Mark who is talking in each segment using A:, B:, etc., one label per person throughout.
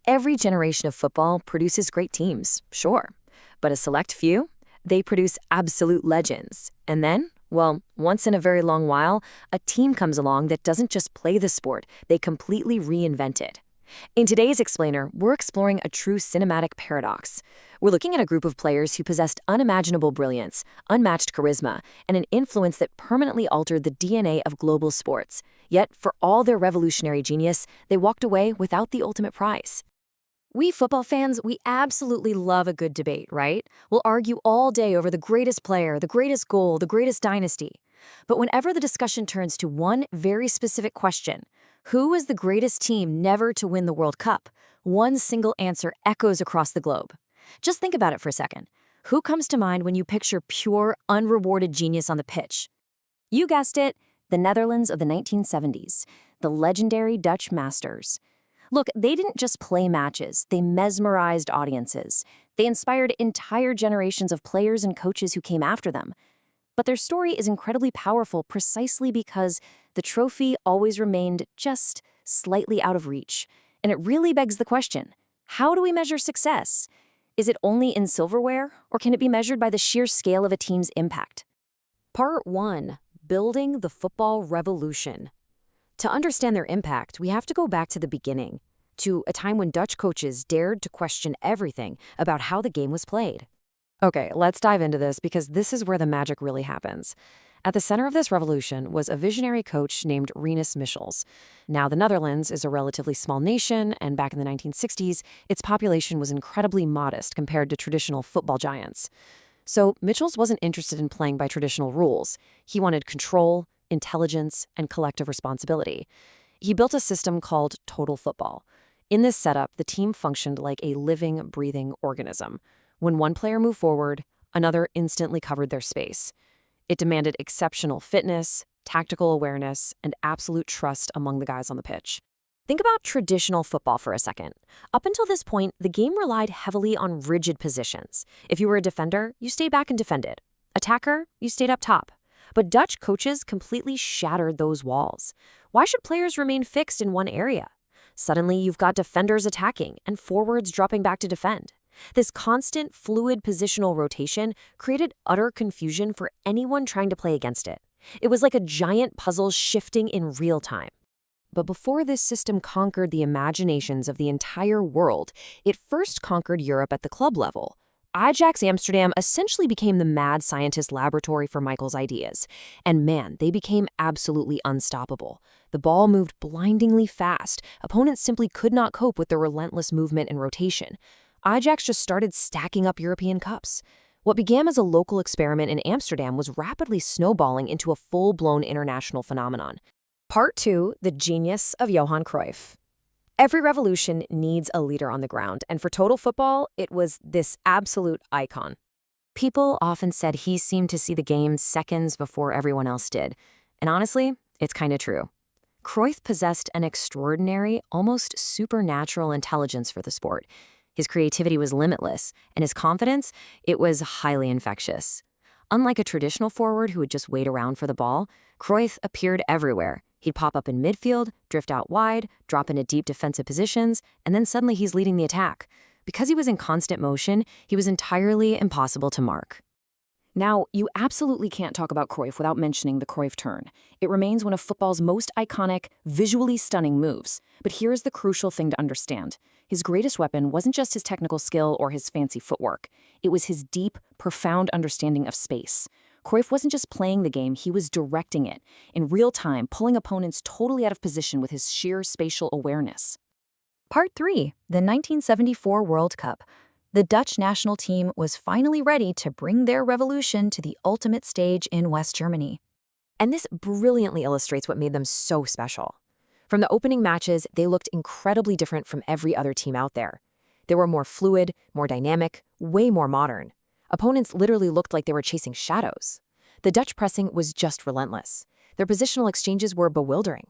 A: Every generation of football produces great teams, sure. But a select few? They produce absolute legends. And then, well, once in a very long while, a team comes along that doesn't just play the sport, they completely reinvent it. In today's Explainer, we're exploring a true cinematic paradox. We're looking at a group of players who possessed unimaginable brilliance, unmatched charisma, and an influence that permanently altered the DNA of global sports. Yet, for all their revolutionary genius, they walked away without the ultimate prize. We football fans, we absolutely love a good debate, right? We'll argue all day over the greatest player, the greatest goal, the greatest dynasty. But whenever the discussion turns to one very specific question, who is the greatest team never to win the World Cup? One single answer echoes across the globe. Just think about it for a second. Who comes to mind when you picture pure, unrewarded genius on the pitch? You guessed it, the Netherlands of the 1970s, the legendary Dutch Masters. Look, they didn't just play matches, they mesmerized audiences. They inspired entire generations of players and coaches who came after them. But their story is incredibly powerful precisely because the trophy always remained just slightly out of reach. And it really begs the question, how do we measure success? Is it only in silverware, or can it be measured by the sheer scale of a team's impact? Part 1. Building the Football Revolution. To understand their impact, we have to go back to the beginning, to a time when Dutch coaches dared to question everything about how the game was played. Okay, let's dive into this because this is where the magic really happens. At the center of this revolution was a visionary coach named Rinus Michels. Now, the Netherlands is a relatively small nation, and back in the 1960s, its population was incredibly modest compared to traditional football giants. So Michels wasn't interested in playing by traditional rules. He wanted control, intelligence, and collective responsibility. He built a system called total football. In this setup, the team functioned like a living, breathing organism. When one player moved forward, another instantly covered their space. It demanded exceptional fitness, tactical awareness, and absolute trust among the guys on the pitch. Think about traditional football for a second. Up until this point, the game relied heavily on rigid positions. If you were a defender, you stayed back and defended. Attacker, you stayed up top. But Dutch coaches completely shattered those walls. Why should players remain fixed in one area? Suddenly, you've got defenders attacking and forwards dropping back to defend. This constant, fluid positional rotation created utter confusion for anyone trying to play against it. It was like a giant puzzle shifting in real time. But before this system conquered the imaginations of the entire world, it first conquered Europe at the club level. Ajax Amsterdam essentially became the mad scientist laboratory for Michael's ideas. And man, they became absolutely unstoppable. The ball moved blindingly fast. Opponents simply could not cope with the relentless movement and rotation. Ajax just started stacking up European cups. What began as a local experiment in Amsterdam was rapidly snowballing into a full-blown international phenomenon. Part 2, the genius of Johan Cruyff. Every revolution needs a leader on the ground, and for total football, it was this absolute icon. People often said he seemed to see the game seconds before everyone else did. And honestly, it's kind of true. Cruyff possessed an extraordinary, almost supernatural intelligence for the sport. His creativity was limitless, and his confidence, it was highly infectious. Unlike a traditional forward who would just wait around for the ball, Cruyff appeared everywhere. He'd pop up in midfield, drift out wide, drop into deep defensive positions, and then suddenly he's leading the attack. Because he was in constant motion, he was entirely impossible to mark. Now, you absolutely can't talk about Cruyff without mentioning the Cruyff turn. It remains one of football's most iconic, visually stunning moves. But here's the crucial thing to understand. His greatest weapon wasn't just his technical skill or his fancy footwork. It was his deep, profound understanding of space. Cruyff wasn't just playing the game, he was directing it, in real time, pulling opponents totally out of position with his sheer spatial awareness. Part 3, the 1974 World Cup. The Dutch national team was finally ready to bring their revolution to the ultimate stage in West Germany. And this brilliantly illustrates what made them so special. From the opening matches, they looked incredibly different from every other team out there. They were more fluid, more dynamic, way more modern. Opponents literally looked like they were chasing shadows. The Dutch pressing was just relentless. Their positional exchanges were bewildering.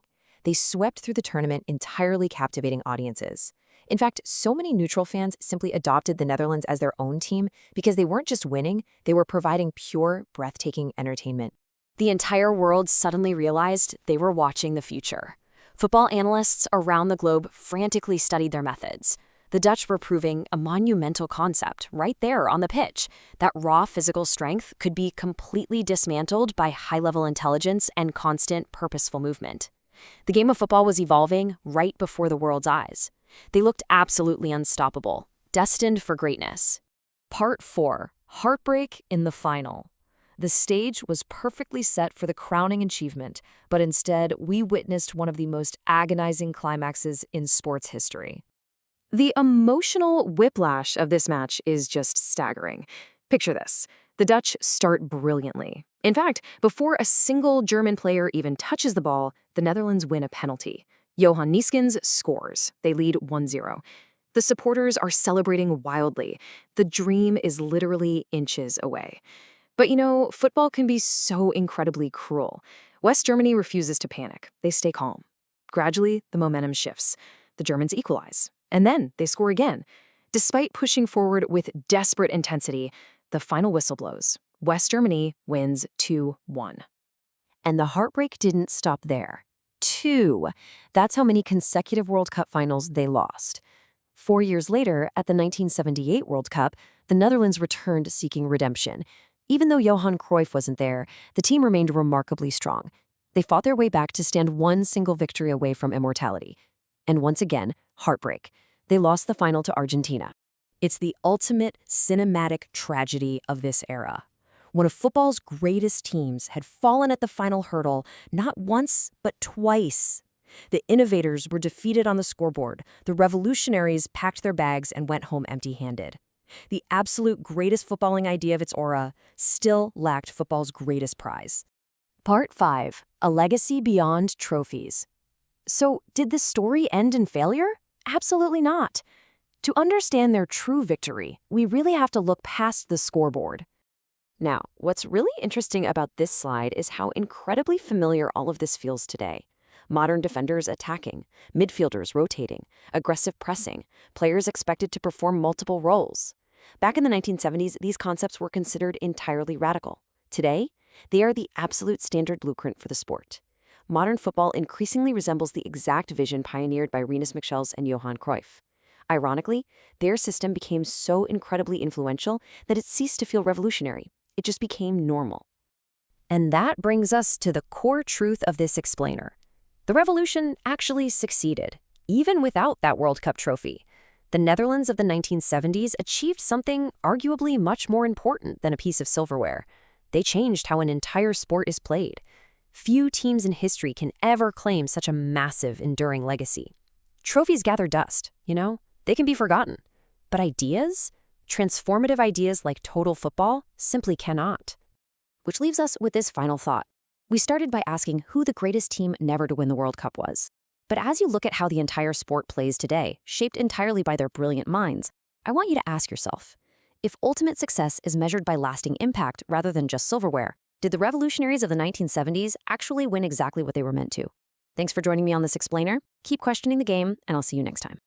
A: They swept through the tournament, entirely captivating audiences. In fact, so many neutral fans simply adopted the Netherlands as their own team because they weren't just winning, they were providing pure, breathtaking entertainment. The entire world suddenly realized they were watching the future. Football analysts around the globe frantically studied their methods. The Dutch were proving a monumental concept right there on the pitch, that raw physical strength could be completely dismantled by high-level intelligence and constant, purposeful movement. The game of football was evolving right before the world's eyes. They looked absolutely unstoppable, destined for greatness. Part 4. Heartbreak in the final. The stage was perfectly set for the crowning achievement, but instead we witnessed one of the most agonizing climaxes in sports history. The emotional whiplash of this match is just staggering. Picture this. The Dutch start brilliantly. In fact, before a single German player even touches the ball, the Netherlands win a penalty. Johan Neeskens scores. They lead 1-0. The supporters are celebrating wildly. The dream is literally inches away. But football can be so incredibly cruel. West Germany refuses to panic. They stay calm. Gradually, the momentum shifts. The Germans equalize. And then they score again. Despite pushing forward with desperate intensity, the final whistle blows. West Germany wins 2-1. And the heartbreak didn't stop there. 2. That's how many consecutive World Cup finals they lost. 4 years later, at the 1978 World Cup, the Netherlands returned seeking redemption. Even though Johan Cruyff wasn't there, the team remained remarkably strong. They fought their way back to stand one single victory away from immortality. And once again, heartbreak. They lost the final to Argentina. It's the ultimate cinematic tragedy of this era. One of football's greatest teams had fallen at the final hurdle not once, but twice. The innovators were defeated on the scoreboard. The revolutionaries packed their bags and went home empty-handed. The absolute greatest footballing idea of its era still lacked football's greatest prize. Part 5. A legacy beyond trophies. So, did this story end in failure? Absolutely not. To understand their true victory, we really have to look past the scoreboard. Now, what's really interesting about this slide is how incredibly familiar all of this feels today. Modern defenders attacking, midfielders rotating, aggressive pressing, players expected to perform multiple roles. Back in the 1970s, these concepts were considered entirely radical. Today, they are the absolute standard blueprint for the sport. Modern football increasingly resembles the exact vision pioneered by Rinus Michels and Johan Cruyff. Ironically, their system became so incredibly influential that it ceased to feel revolutionary. It just became normal. And that brings us to the core truth of this explainer. The revolution actually succeeded, even without that World Cup trophy. The Netherlands of the 1970s achieved something arguably much more important than a piece of silverware. They changed how an entire sport is played. Few teams in history can ever claim such a massive, enduring legacy. Trophies gather dust, they can be forgotten. But ideas, transformative ideas like total football, simply cannot. Which leaves us with this final thought. We started by asking who the greatest team never to win the World Cup was. But as you look at how the entire sport plays today, shaped entirely by their brilliant minds, I want you to ask yourself, if ultimate success is measured by lasting impact rather than just silverware, did the revolutionaries of the 1970s actually win exactly what they were meant to? Thanks for joining me on this explainer. Keep questioning the game, and I'll see you next time.